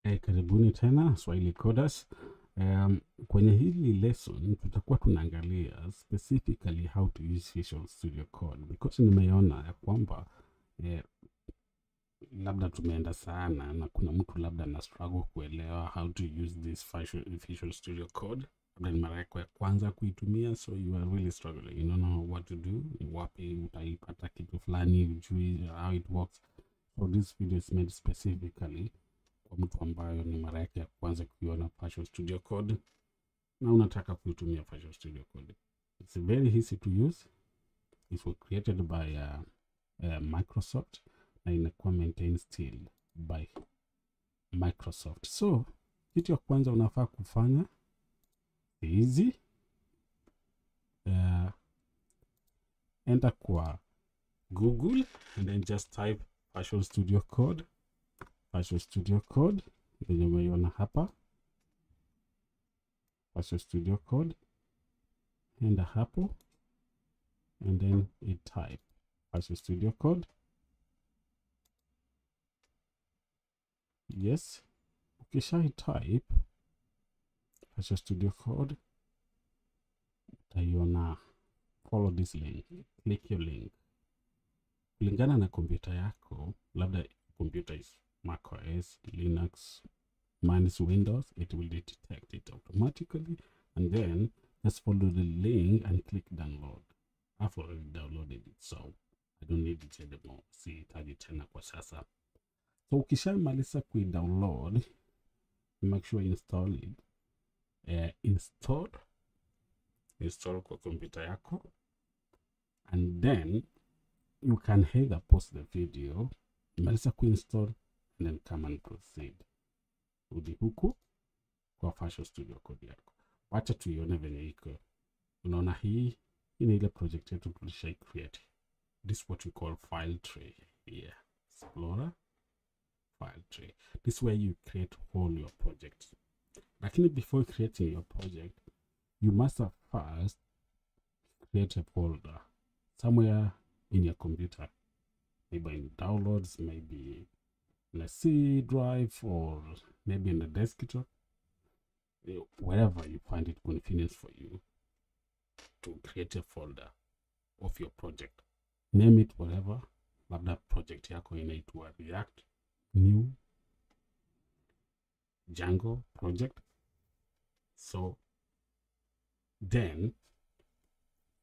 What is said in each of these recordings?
Karibuni tena Swahili Coders. Kwenye hili lesson tutakuwa tunaangalia specifically how to use Visual Studio Code, because nimeona ya kwamba labda tumeenda sana na kuna mtu labda na struggle kuelewa how to use this Visual Studio Code. Labda ni mara yako ya kwanza kuitumia, so you are really struggling, you don't know what to do, wapi utaipata kitu fulani, ujui how it works. So this video is made specifically kwa mtu ambayo ni mara yake ya kwanza kuiona Visual Studio Code na unataka kuitumia Visual Studio Code. It's very easy to use. It was created by Microsoft na inakuwa maintained still by Microsoft. So kitu ya kwanza unafaa kufanya easy, enter kwa Google and then just type Visual Studio Code. Visual Studio Code yenye umeiona hapa, Visual Studio Code, enda hapo and then type Visual Studio Code. Yes, ukisha type Visual Studio Code utaiona, follow this link, click your link. Kulingana na kompyuta yako, labda computer is macOS, Linux, minus Windows, it will detect it automatically, and then just follow the link and click download. I've already downloaded it, so I don't need it anymore. Sihitaji tena kwa sasa. So ukishamaliza kuidownload, make sure install it. Install kwa kompyuta yako, and then you can either pause the video, umaliza kuinstall, and then come and proceed. Rudi huku kwa Visual Studio Code yako. Wacha tuione venye iko. Unaona hii ni ile project yetu tulishai create. This is what we call file tray here. Explorer, file tray. This is where you create all your projects. Lakini before creating your project, you must have first create a folder somewhere in your computer. Maybe in downloads, maybe in a C drive, or maybe in the desktop, wherever you find it convenient for you to create a folder of your project. Name it whatever. Labda project yako inaitwa React New Django project. So then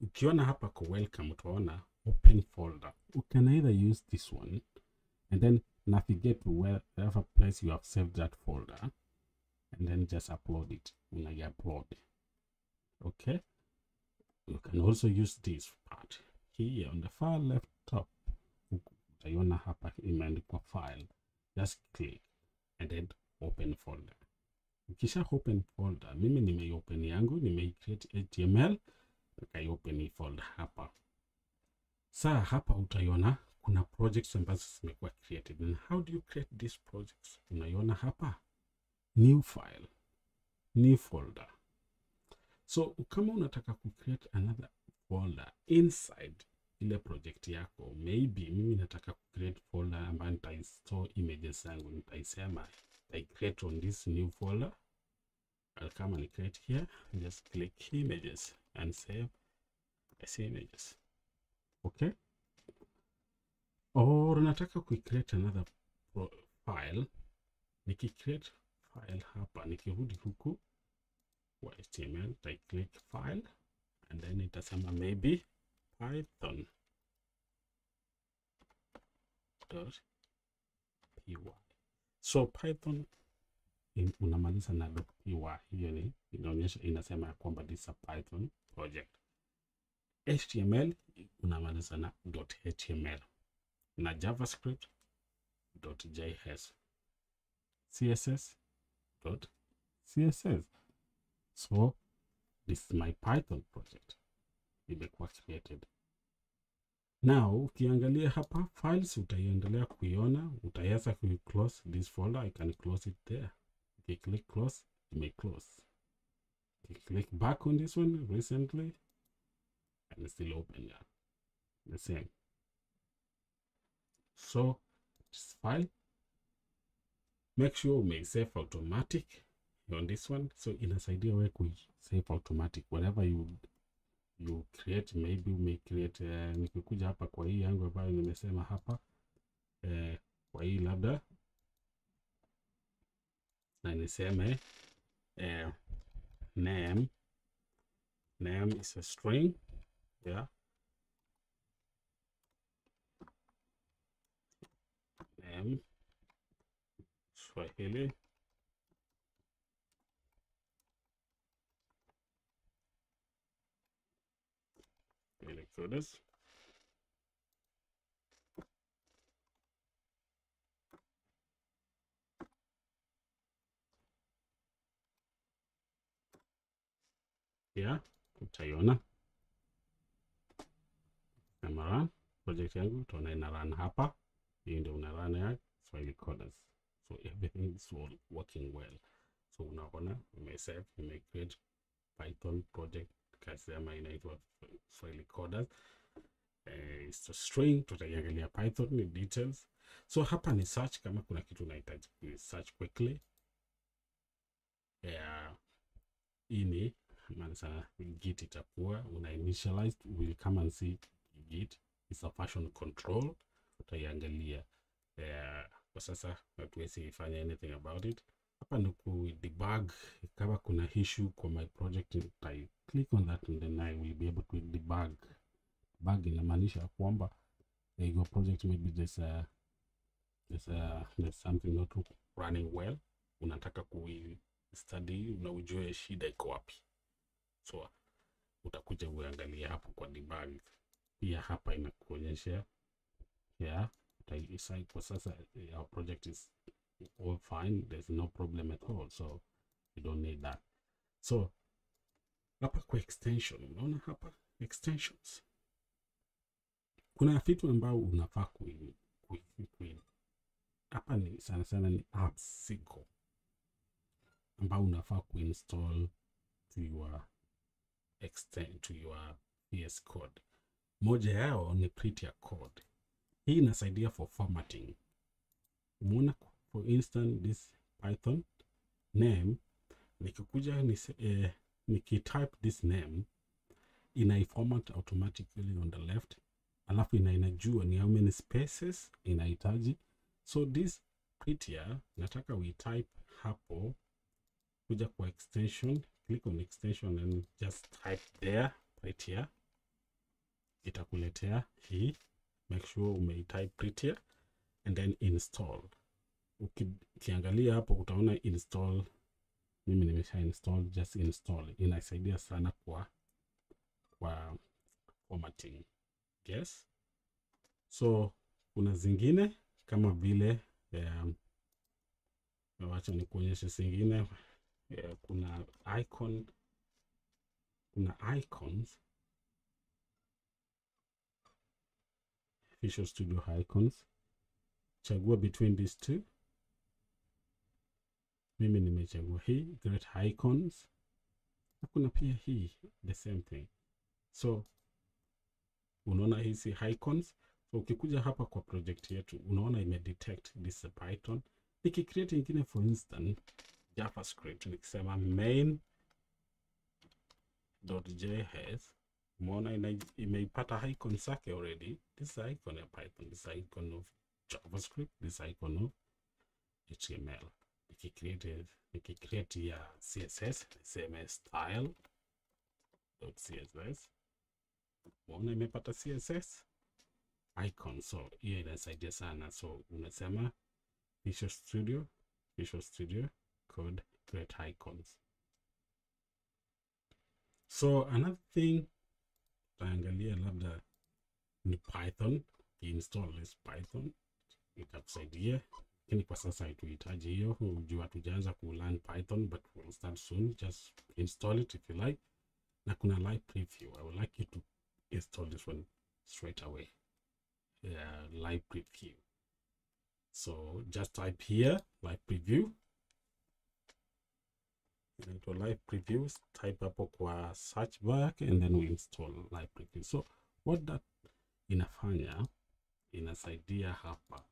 ukiona hapa kwa welcome, utaona open folder. You can either use this one and then navigate to wherever place you have saved that folder, and then just upload it. Upload. Okay. You can also use this part here on the far left top. Utaiona hapa imeandikwa file. Just click and then open folder. Ukisha open folder, mimi nimeopen yangu, create HTML, open hii folder hapa. Saa hapa utaiona kuna projects ambazo zimekuwa created. And how do you create these projects? Unaiona hapa new file, new folder. So kama unataka create another folder inside ile project yako, maybe mimi nataka create folder ambayo nitainstall images zangu, nitaisema I create on this new folder. I'll come and create here, just click images and save as images. Okay. Or nataka create another file. Create file hapa, nikirudi huku kwa HTML, I click file and then itasema maybe python.py. So python unamaliza na .py, hiyo ni inaonyesha, inasema kwamba this is a Python project. HTML unamaliza na .html na JavaScript .js, CSS .css. So this is my Python project, imekuwa created. Now ukiangalia hapa files, utaiendelea kuiona, utaweza close this folder. I can close it there. Okay, click close, you may close. Okay, click back on this one recently and still open there. The same. So this file make sure may save automatic on this one. So inasaidia wewe ku save automatic whatever you create. Maybe may create nikikuja hapa kwa hii yangu ambayo nimesema hapa kwa hii labda na niseme name is a string, yeah, name Swahili coders. Yeah, utaiona kama run project yangu, tuona ina run hapa. Hii ndio una run ya Swahili coders, so everything is all working well. So unaona umesave, create Python project kasema inaitwa Swahili coders. It's a string, tutaiangalia Python ni details. So hapa ni search, kama kuna kitu unahitaji search quickly. Ini maana sana git itakuwa una initialize, will come and see git is a version control, utaiangalia. Kwa sasa hatuwezi ifanya anything about it. Hapa ni ku debug kama kuna issue kwa my project, I click on that and then I will be able to debug. Bug inamaanisha kwamba your project maybe there's something not running well, unataka ku study na ujue shida iko wapi. So utakuja uangalia hapo kwa debug. Pia hapa inakuonyesha utai kwa sasa our project is all fine, there's no problem at all, so you don't need that. So hapa kwa extension, unaona hapa extensions, kuna vitu ambao unafaa hapa ni sana ni apps ziko ambao unafaa kuinstall to your VS Code. Moja yao ni Prettier Code. Hii inasaidia for formatting. Umeona, for instance this Python name, nikikuja nikitype this name inaiformat automatically on the left, alafu inajua ni how many spaces inahitaji. So this Prettier nataka we type hapo, kuja kwa extension, click on extension and just type there Prettier, itakuletea hii. Make sure umeitype Prettier and then install. Ukiangalia hapo utaona install. Mimi nimesha install, just install. Inasaidia sana kwa formatting. Yes. So kuna zingine kama vile wacha nikuonyeshe zingine. Kuna icons, Visual Studio icons. Chagua between these two. Mimi nimechagua hii Great Icons. Kuna pia hii the same thing. So unaona hizi icons. So ukikuja hapa kwa project yetu unaona imedetect this Python. Nikicreate ingine for instance JavaScript, nikisema main.js, umeona imeipata icon zake already. This icon ya Python, this icon of JavaScript, this icon of HTML. Nikicreate ya CSS, niseme style.css, umeona imepata CSS icon. So hiyo inasaidia sana. So unasema Visual Studio Code Great Icons. So another thing tutaangalia labda ni Python. Install this Python itakusaidia, lakini kwa sasa hatuhitaji hiyo. Unajua hatujaanza ku learn Python, but we'll start soon. Just install it if you like. Na kuna live preview. I would like you to install this one straight away. Live preview. So just type here live preview. Inaitwa live previews, type hapo kwa search bar and then we install live preview. So what that inafanya, inasaidia hapa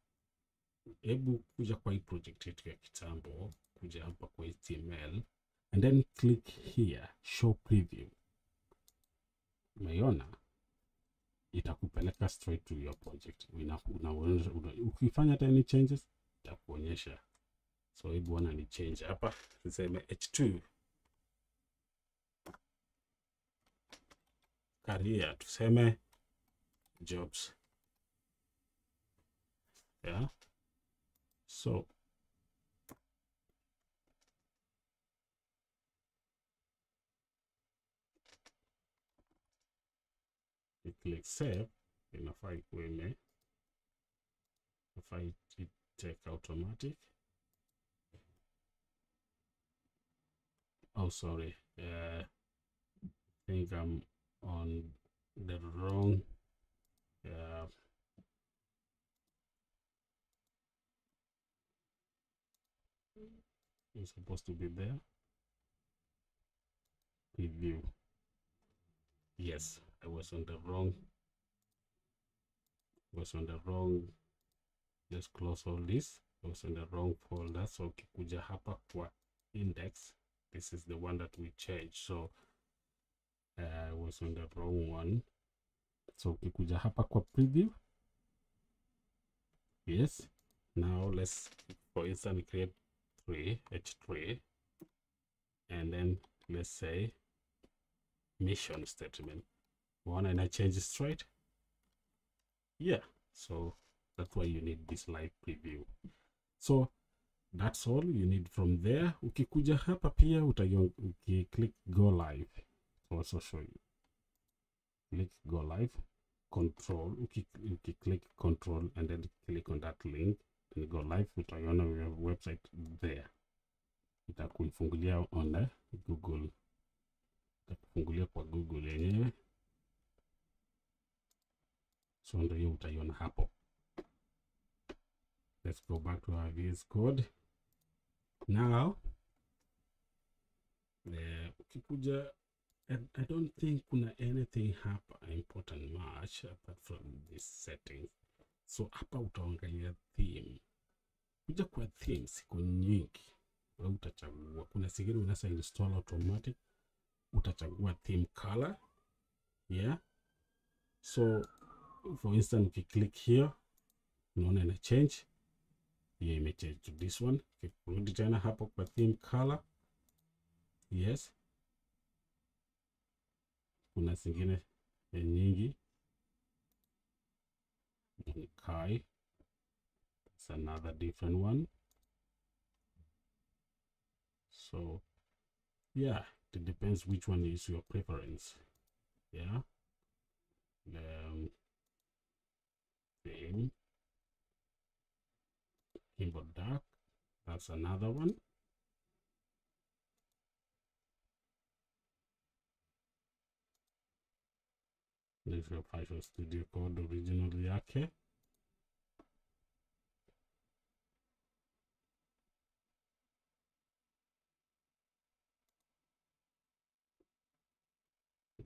hebu kuja kwa hii project yetu ya kitambo, kuja hapa kwa HTML and then click here show preview. Umeiona, itakupeleka straight to your project. Ukifanya hata any changes itakuonyesha. So hebu ona ni change hapa, tuseme h2 career, tuseme jobs. Yeah, so you click save, inafaa ikuwe inafaa take automatic. Oh sorry, I think I'm on the wrong it's supposed to be there. Preview. Yes, I was on the wrong. Let's close all this. I was on the wrong folder. So ukikuja hapa kwa index, this is the one that we changed. So I was on the wrong one. So ukikuja hapa kwa preview. Yes. Now let's, for instance, create h3, and then let's say mission statement. And I change it straight. Yeah, so that's why you need this live preview. So that's all you need from there. Ukikuja hapa pia click go live, also show you. Click go live, control, click control and then click on that link and go live. Utaiona we have website there. Itakufungulia on the Google. Itakufungulia kwa Google yenyewe. So ndio hiyo utaiona hapo. Let's go back to our VS Code. Now, ukikuja, I don't think kuna anything hapa important much apart from this settings. So hapa utaangalia theme. Kuja kwa theme siku nyingi. Wewe utachagua. Kuna zingine unaweza install automatic. Utachagua theme color. Yeah. So for instance, if you click here, unaona ina change. Here ime change to this one. Ukirudi tena hapo kwa theme color. Yes. Kuna zingine nyingi. Kai. It's another different one. So yeah, it depends which one is your preference. Yeah. Theme. Import dark. That's another one. This is your Visual Studio Code original yake.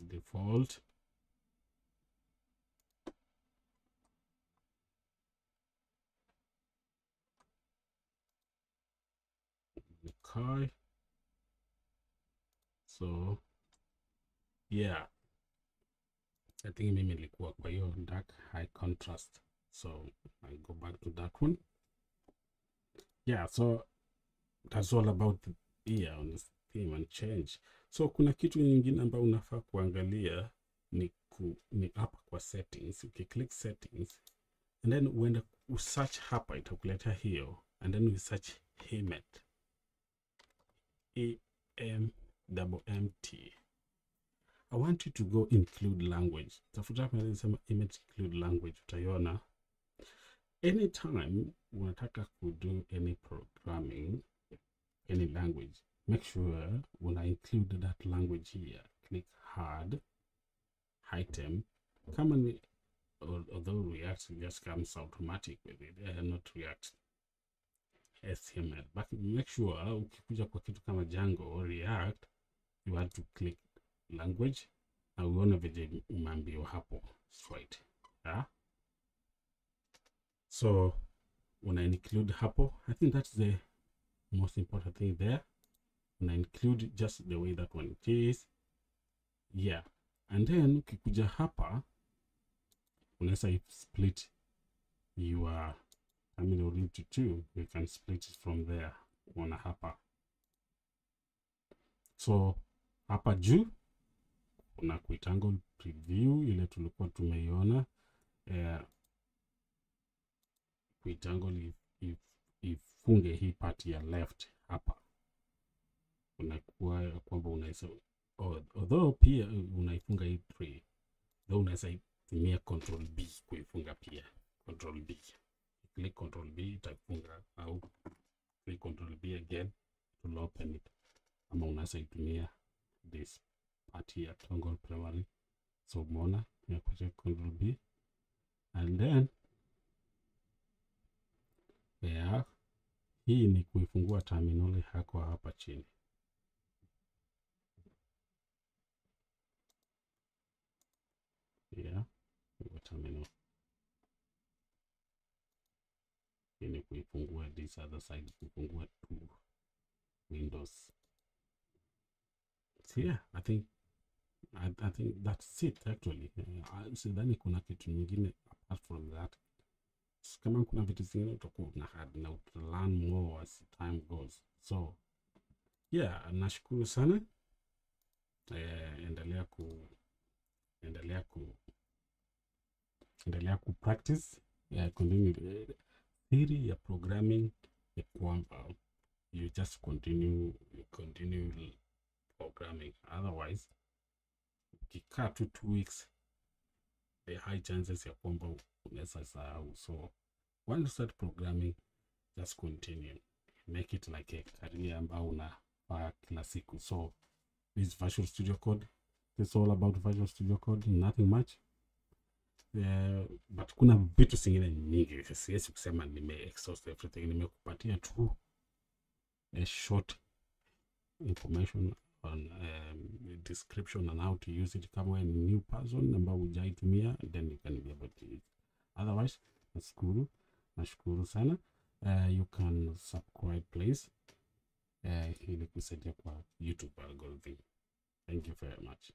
Default. Okay. So yeah, I think mimi nilikuwa kwa hiyo dark high contrast, so I go back to that one. Yeah, so that's all about here on this theme and change. So kuna kitu nyingine ambayo unafaa kuangalia ni hapa kwa settings. Ukiclick settings and then uende usearch hapa, itakuleta hiyo, and then we search Emmet. EMMT. I want you to go include language. Tafuta hapa inasema Emmet include language, utaiona. Anytime unataka kudo any programming, any language, make sure una include that language here. Click hard item. Although React just comes automatic with it, not React HTML, but make sure ukikuja kwa kitu kama Django or React, you have to click language na uone vile umeambiwa hapo straight. Yeah? So una include hapo. I think that's the most important thing there. Una include just the way that one it is, yeah. And then ukikuja hapa unaweza split your terminal into two. You can split it from there. Una hapa, so hapa juu una quictangle preview ile tulikuwa tumeiona. Quictangle ifunge hii part ya left hapa, unakuwa kwamba unaweza although pia unaifunga hii tree, though unaweza tumia control B kuifunga pia. Control B, click control B itafunga, au click control B again to open it, ama unaweza itumia this part ya toggle primary. So umeona ya control B, and then yeah, hii ni kuifungua terminal hako hapa chini. Yeah, terminal hii ni kuifungua this other side, kuifungua two windows. So yeah, I think that's it actually. Sidhani kuna kitu nyingine apart from that. Kama kuna vitu zingine utakuwa na learn more as time goes. So yeah, nashukuru sana. Endelea ku practice, continue theory ya programming, ya kwamba you just continue programming. Otherwise ukikaa tu 2 weeks, the high chances ya kwamba unaweza sahau. So when you start programming, just continue, make it like a career ambao unafaa kila siku. So this is Visual Studio Code. It's all about Visual Studio Code, nothing much. But kuna vitu zingine nyingi, siwezi kusema exhaust everything. Nimekupatia tu a short information on description on how to use it. Kama wewe ni new person ambao hujaitumia, then you can be able to use it. Otherwise, nashukuru sana. You can subscribe please, ili kusaidia kwa YouTube algorithm. Thank you very much.